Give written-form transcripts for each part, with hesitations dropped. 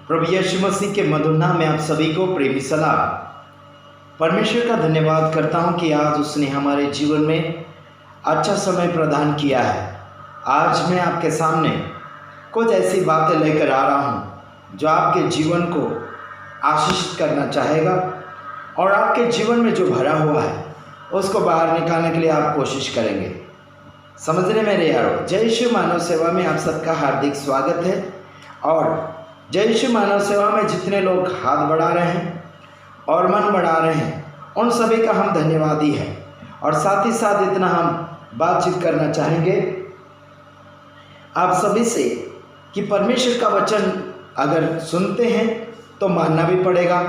प्रभु यीशु मसीह के मधुर नाम में आप सभी को प्रेमी सलाम। परमेश्वर का धन्यवाद करता हूं कि आज उसने हमारे जीवन में अच्छा समय प्रदान किया है। आज मैं आपके सामने कुछ ऐसी बातें लेकर आ रहा हूं जो आपके जीवन को आशीषित करना चाहेगा और आपके जीवन में जो भरा हुआ है उसको बाहर निकालने के लिए आप कोशिश करेंगे। समझने मेरे यारों, जय यीशु मानव सेवा में आप सबका हार्दिक स्वागत है। और जय यीशु मानव सेवा में जितने लोग हाथ बढ़ा रहे हैं और मन बढ़ा रहे हैं उन सभी का हम धन्यवादी हैं। और साथ ही साथ इतना हम बातचीत करना चाहेंगे आप सभी से कि परमेश्वर का वचन अगर सुनते हैं तो मानना भी पड़ेगा।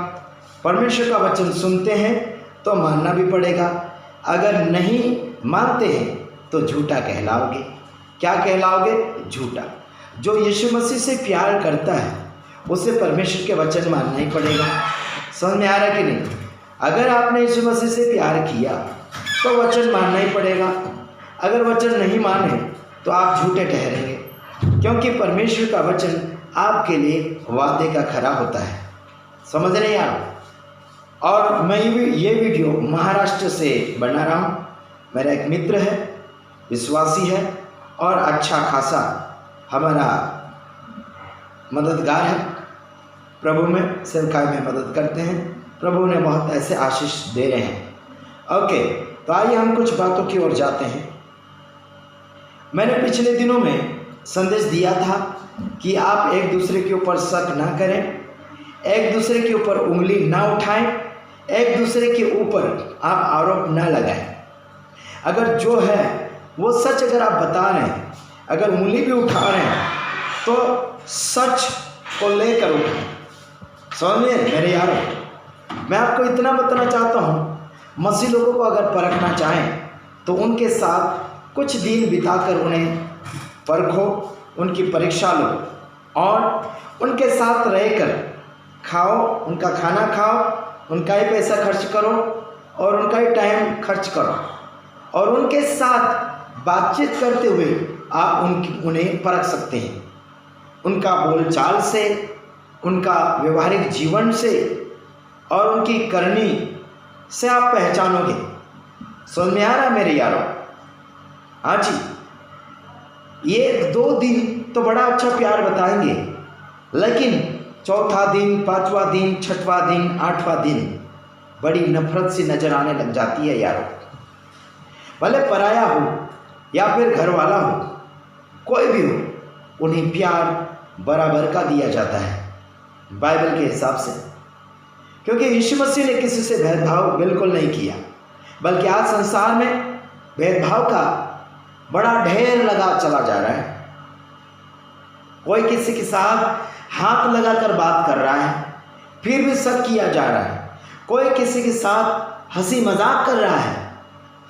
परमेश्वर का वचन सुनते हैं तो मानना भी पड़ेगा। अगर नहीं मानते हैं तो झूठा कहलाओगे। क्या कहलाओगे? झूठा। जो यीशु मसीह से प्यार करता है उसे परमेश्वर के वचन मानना ही पड़ेगा। समझ में आ रहा कि नहीं? अगर आपने यीशु मसीह से प्यार किया तो वचन मानना ही पड़ेगा। अगर वचन नहीं माने तो आप झूठे ठहरेंगे, क्योंकि परमेश्वर का वचन आपके लिए वादे का खरा होता है। समझ रहे हैं आप? और मैं ये वीडियो महाराष्ट्र से बना रहा हूँ। मेरा एक मित्र है, विश्वासी है और अच्छा खासा हमारा मददगार है। प्रभु में सेवकाई में मदद करते हैं। प्रभु ने बहुत ऐसे आशीष दे रहे हैं। ओके, तो आइए हम कुछ बातों की ओर जाते हैं। मैंने पिछले दिनों में संदेश दिया था कि आप एक दूसरे के ऊपर शक ना करें, एक दूसरे के ऊपर उंगली ना उठाएं, एक दूसरे के ऊपर आप आरोप ना लगाएं। अगर जो है वो सच अगर आप बता रहे हैं, अगर उंगली भी उठा रहे हैं तो सच को लेकर उठाएं। समझिए मेरे यारों, मैं आपको इतना बताना चाहता हूँ, मसीह लोगों को अगर परखना चाहें तो उनके साथ कुछ दिन बिताकर उन्हें परखो, उनकी परीक्षा लो और उनके साथ रहकर खाओ, उनका खाना खाओ, उनका ही पैसा खर्च करो और उनका ही टाइम खर्च करो और उनके साथ बातचीत करते हुए आप उन्हें परख सकते हैं। उनका बोलचाल से, उनका व्यवहारिक जीवन से और उनकी करनी से आप पहचानोगे। समझ में आ रहा है मेरे यारों? हाँ जी, ये 2 दिन तो बड़ा अच्छा प्यार बताएंगे, लेकिन चौथा दिन, 5वां दिन, 6वां दिन, 8वां दिन बड़ी नफरत सी नजर आने लग जाती है यारों। भले पराया हो या फिर घर वाला हो, कोई भी हो, उन्हें प्यार बराबर का दिया जाता है बाइबल के हिसाब से, क्योंकि यीशु मसीह ने किसी से भेदभाव बिल्कुल नहीं किया। बल्कि आज संसार में भेदभाव का बड़ा ढेर लगा चला जा रहा है। कोई किसी के साथ हाथ लगाकर बात कर रहा है फिर भी शक किया जा रहा है। कोई किसी के साथ हंसी मजाक कर रहा है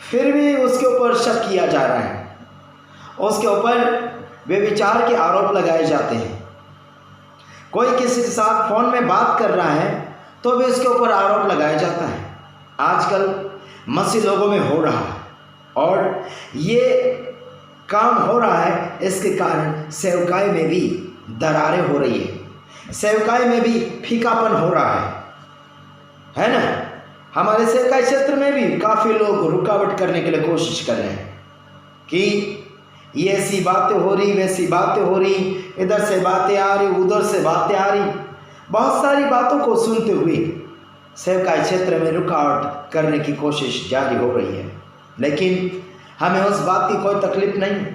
फिर भी उसके ऊपर शक किया जा रहा है। उसके ऊपर व्यभिचार के आरोप लगाए जाते हैं। कोई किसी के साथ फोन में बात कर रहा है तो भी उसके ऊपर आरोप लगाया जाता है। आजकल मसीह लोगों में हो रहा है और ये काम हो रहा है, इसके कारण सेवकाई में भी दरारें हो रही है, सेवकाई में भी फीकापन हो रहा है ना? हमारे सेवकाई क्षेत्र में भी काफ़ी लोग रुकावट करने के लिए कोशिश कर रहे हैं कि ये ऐसी बातें हो रही, वैसी बातें हो रही, इधर से बातें आ रही, उधर से बातें आ रही। बहुत सारी बातों को सुनते हुए सेवकाई क्षेत्र में रुकावट करने की कोशिश जारी हो रही है, लेकिन हमें उस बात की कोई तकलीफ नहीं।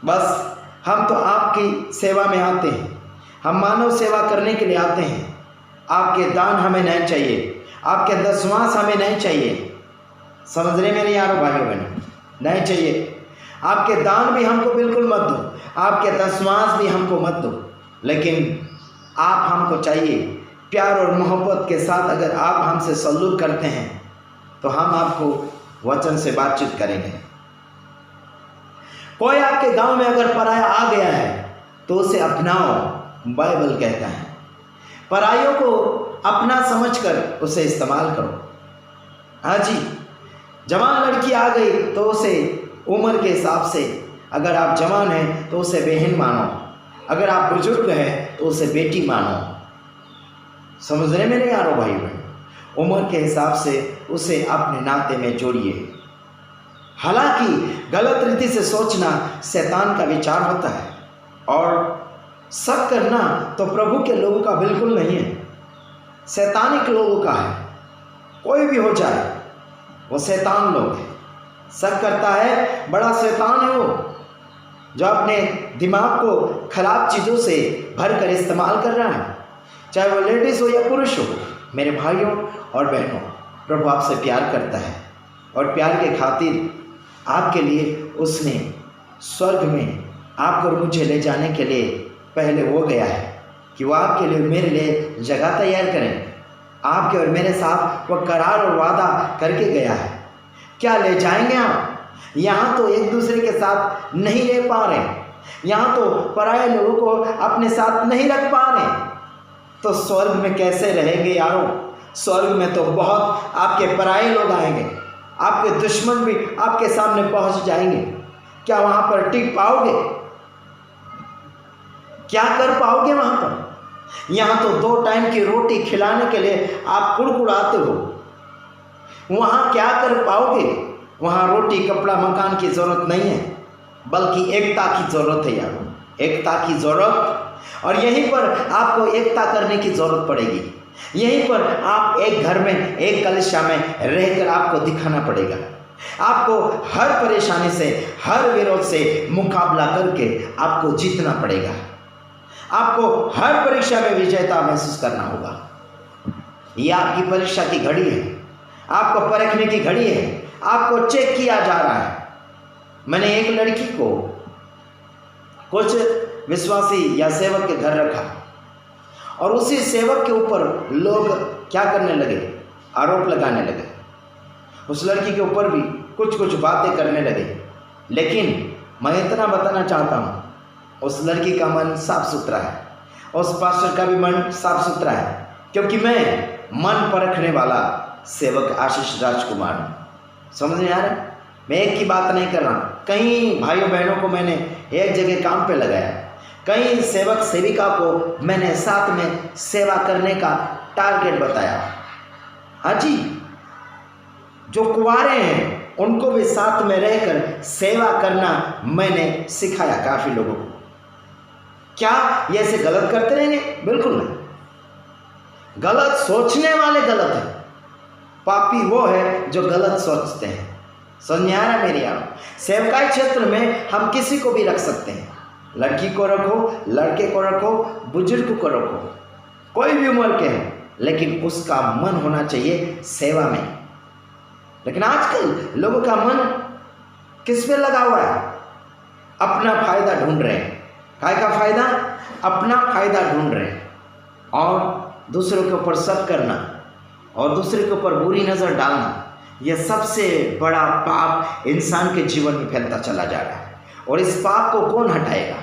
बस हम तो आपकी सेवा में आते हैं, हम मानव सेवा करने के लिए आते हैं। आपके दान हमें नहीं चाहिए, आपके दशमांश हमें नहीं चाहिए। समझ रहे मेरे यारों, भाइयों बहनों? नहीं चाहिए। आपके दान भी हमको बिल्कुल मत दो, आपके दशमांश भी हमको मत दो, लेकिन आप हमको चाहिए। प्यार और मोहब्बत के साथ अगर आप हमसे सलूक करते हैं तो हम आपको वचन से बातचीत करेंगे। कोई आपके गांव में अगर पराया आ गया है तो उसे अपनाओ, बाइबल कहता है। परायों को अपना समझकर उसे इस्तेमाल करो। हाँ जी, जवान लड़की आ गई तो उसे उम्र के हिसाब से, अगर आप जवान हैं तो उसे बहन मानो, अगर आप बुजुर्ग हैं तो उसे बेटी मानो। समझ रहे मेरे यारों भाई बहन? उम्र के हिसाब से उसे अपने नाते में जोड़िए। हालांकि गलत रीति से सोचना शैतान का विचार होता है और शक करना तो प्रभु के लोगों का बिल्कुल नहीं है, शैतानिक लोगों का है। कोई भी हो जाए वो शैतान लोग है। शक करता है बड़ा शैतान है वो, जो अपने दिमाग को खराब चीज़ों से भर कर इस्तेमाल कर रहा है, चाहे वो लेडीज़ हो या पुरुष हो। मेरे भाइयों और बहनों, प्रभु आपसे प्यार करता है और प्यार के खातिर आपके लिए उसने स्वर्ग में आपको और मुझे ले जाने के लिए पहले वो गया है कि वो आपके लिए मेरे लिए जगह तैयार करें। आपके और मेरे साथ वो करार और वादा करके गया है। क्या ले जाएंगे आप? यहाँ तो एक दूसरे के साथ नहीं रह पा रहे, यहाँ तो पराये लोगों को अपने साथ नहीं रख पा रहे, तो स्वर्ग में कैसे रहेंगे यारों? स्वर्ग में तो बहुत आपके पराये लोग आएंगे, आपके दुश्मन भी आपके सामने पहुंच जाएंगे। क्या वहां पर टिक पाओगे? क्या कर पाओगे वहां पर? यहाँ तो 2 टाइम की रोटी खिलाने के लिए आप कुड़कुड़ाते हो, वहाँ क्या कर पाओगे? वहाँ रोटी कपड़ा मकान की ज़रूरत नहीं है, बल्कि एकता की ज़रूरत है यार, एकता की ज़रूरत। और यहीं पर आपको एकता करने की ज़रूरत पड़ेगी। यहीं पर आप एक घर में, एक कलिशा में रहकर आपको दिखाना पड़ेगा। आपको हर परेशानी से, हर विरोध से मुकाबला करके आपको जीतना पड़ेगा। आपको हर परीक्षा में विजेता महसूस करना होगा। यह आपकी परीक्षा की घड़ी है, आपको परखने की घड़ी है, आपको चेक किया जा रहा है। मैंने एक लड़की को कुछ विश्वासी या सेवक के घर रखा और उसी सेवक के ऊपर लोग क्या करने लगे? आरोप लगाने लगे। उस लड़की के ऊपर भी कुछ कुछ बातें करने लगे। लेकिन मैं इतना बताना चाहता हूँ, उस लड़की का मन साफ सुथरा है, उस पास्टर का भी मन साफ सुथरा है, क्योंकि मैं मन परखने वाला सेवक आशीष राजकुमार हूँ। समझ में आ रहा है? मैं एक की बात नहीं कर रहा हूँ। कई भाइयों बहनों को मैंने एक जगह काम पे लगाया, कई सेवक सेविका को मैंने साथ में सेवा करने का टारगेट बताया। हाँ जी, जो कुंवारे हैं उनको भी साथ में रहकर सेवा करना मैंने सिखाया काफ़ी लोगों को। क्या ये ऐसे गलत करते रहेंगे? बिल्कुल नहीं। गलत सोचने वाले गलत है, पापी वो है जो गलत सोचते हैं। समझ आ रहा है मेरी यार? सेवकाई क्षेत्र में हम किसी को भी रख सकते हैं, लड़की को रखो, लड़के को रखो, बुजुर्ग को रखो, कोई भी उम्र के हो, लेकिन उसका मन होना चाहिए सेवा में। लेकिन आजकल लोगों का मन किस पे लगा हुआ है? अपना फायदा ढूंढ रहे हैं। काय का फायदा? अपना फायदा ढूंढ रहे हैं और दूसरों के ऊपर शक करना और दूसरे के ऊपर बुरी नज़र डालना, यह सबसे बड़ा पाप इंसान के जीवन में फैलता चला जा रहा है। और इस पाप को कौन हटाएगा?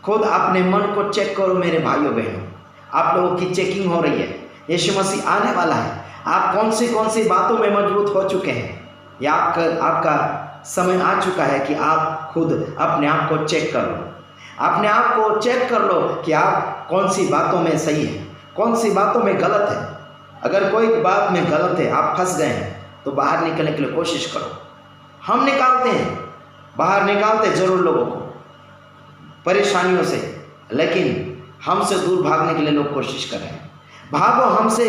खुद अपने मन को चेक करो मेरे भाइयों बहनों। आप लोगों की चेकिंग हो रही है, यीशु मसीह आने वाला है। आप कौन सी बातों में मजबूत हो चुके हैं? या आपका समय आ चुका है कि आप खुद अपने आप को चेक कर लो। अपने आप को चेक कर लो कि आप कौन सी बातों में सही है, कौन सी बातों में गलत है। अगर कोई बात में गलत है, आप फंस गए हैं, तो बाहर निकलने के लिए कोशिश करो। हम निकालते हैं, बाहर निकालते जरूर लोगों को परेशानियों से, लेकिन हमसे दूर भागने के लिए लोग कोशिश कर रहे हैं। भागो हमसे,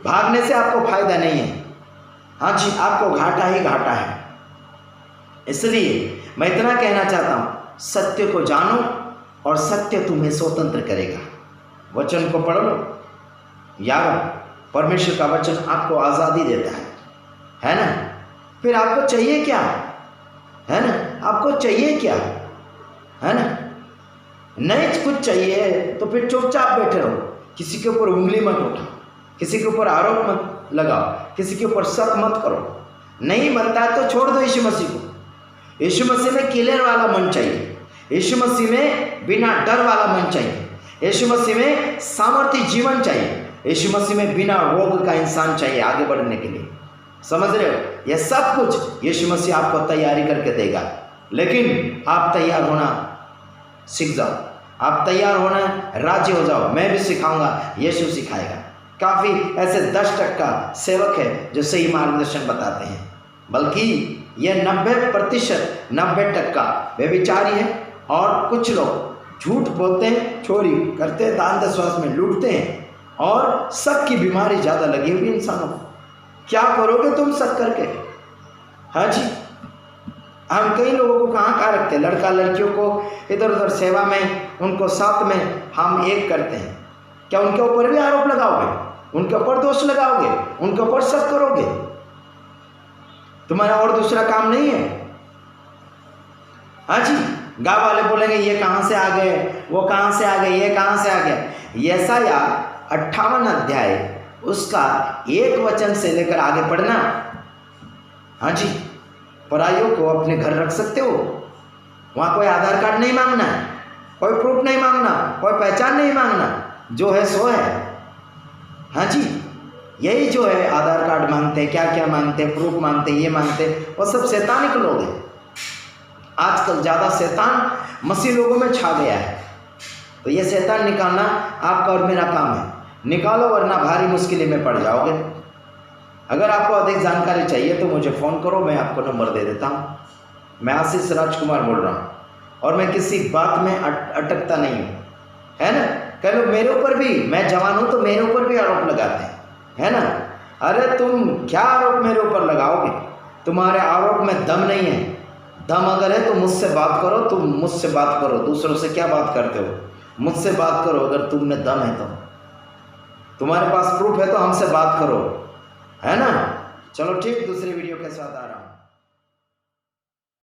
भागने से आपको फायदा नहीं है। हाँ जी, आपको घाटा ही घाटा है। इसलिए मैं इतना कहना चाहता हूँ, सत्य को जानो और सत्य तुम्हें स्वतंत्र करेगा। वचन को पढ़ लो यार, परमेश्वर का वचन आपको आज़ादी देता है ना? फिर आपको चाहिए क्या? है ना? आपको चाहिए क्या? है ना? नहीं कुछ चाहिए तो फिर चुपचाप बैठे रहो, किसी के ऊपर उंगली मत उठाओ, किसी के ऊपर आरोप मत लगाओ, किसी के ऊपर शक मत करो। नहीं बनता है तो छोड़ दो यीशु मसीह को। यीशु मसीह में क्लियर वाला मन चाहिए, यीशु मसीह में बिना डर वाला मन चाहिए, यीशु मसीह में सामर्थ्य जीवन चाहिए, यीशु मसीह में बिना रोग का इंसान चाहिए आगे बढ़ने के लिए। समझ रहे हो? यह सब कुछ यीशु मसीह आपको तैयारी करके देगा, लेकिन आप तैयार होना सीख जाओ, आप तैयार होना राजी हो जाओ। मैं भी सिखाऊंगा, यीशु सिखाएगा। काफ़ी ऐसे 10% सेवक है जो सही मार्गदर्शन बताते हैं, बल्कि यह 90% 90% व्यभिचारी है। और कुछ लोग झूठ बोलते हैं, चोरी करते हैं, दान दशवास में लूटते हैं, और शक की बीमारी ज़्यादा लगी हुई इंसानों को। क्या करोगे तुम शक करके? हाँ जी, हम कई लोगों को कहाँ रखते हैं, लड़का लड़कियों को इधर उधर सेवा में, उनको साथ में हम एक करते हैं। क्या उनके ऊपर भी आरोप लगाओगे? उनके ऊपर दोष लगाओगे? उनके ऊपर शक करोगे? तुम्हारा और दूसरा काम नहीं है? हाँ जी, गाँव वाले बोलेंगे ये कहाँ से आ गए, वो कहाँ से आ गए, ये कहाँ से आ गया। यशाया 58 अध्याय उसका 1 वचन से लेकर आगे पढ़ना। हाँ जी, पराइयों को अपने घर रख सकते हो, वहाँ कोई आधार कार्ड नहीं मांगना, कोई प्रूफ नहीं मांगना, कोई पहचान नहीं मांगना, जो है सो है। हाँ जी, यही जो है आधार कार्ड मांगते हैं, क्या क्या मांगते हैं, प्रूफ मांगते हैं, ये मांगते हैं, वो सब शैतानिक लोग हैं। आजकल ज़्यादा शैतान मसीह लोगों में छा गया है, तो ये शैतान निकालना आपका और मेरा काम है। निकालो, वरना भारी मुश्किल में पड़ जाओगे। अगर आपको अधिक जानकारी चाहिए तो मुझे फ़ोन करो, मैं आपको नंबर दे देता हूँ। मैं आशीष राजकुमार बोल रहा हूँ, और मैं किसी बात में अटकता नहीं हूँ, है ना। कई लोग मेरे ऊपर भी, मैं जवान हूँ तो मेरे ऊपर भी आरोप लगाते हैं, है ना। अरे तुम क्या आरोप मेरे ऊपर लगाओगे? तुम्हारे आरोप में दम नहीं है। दम अगर है तो मुझसे बात करो, तुम मुझसे बात करो, दूसरों से क्या बात करते हो? मुझसे बात करो अगर तुम में दम है तो। तुम्हारे पास प्रूफ है तो हमसे बात करो, है ना। चलो ठीक, दूसरी वीडियो के साथ आ रहा हूँ।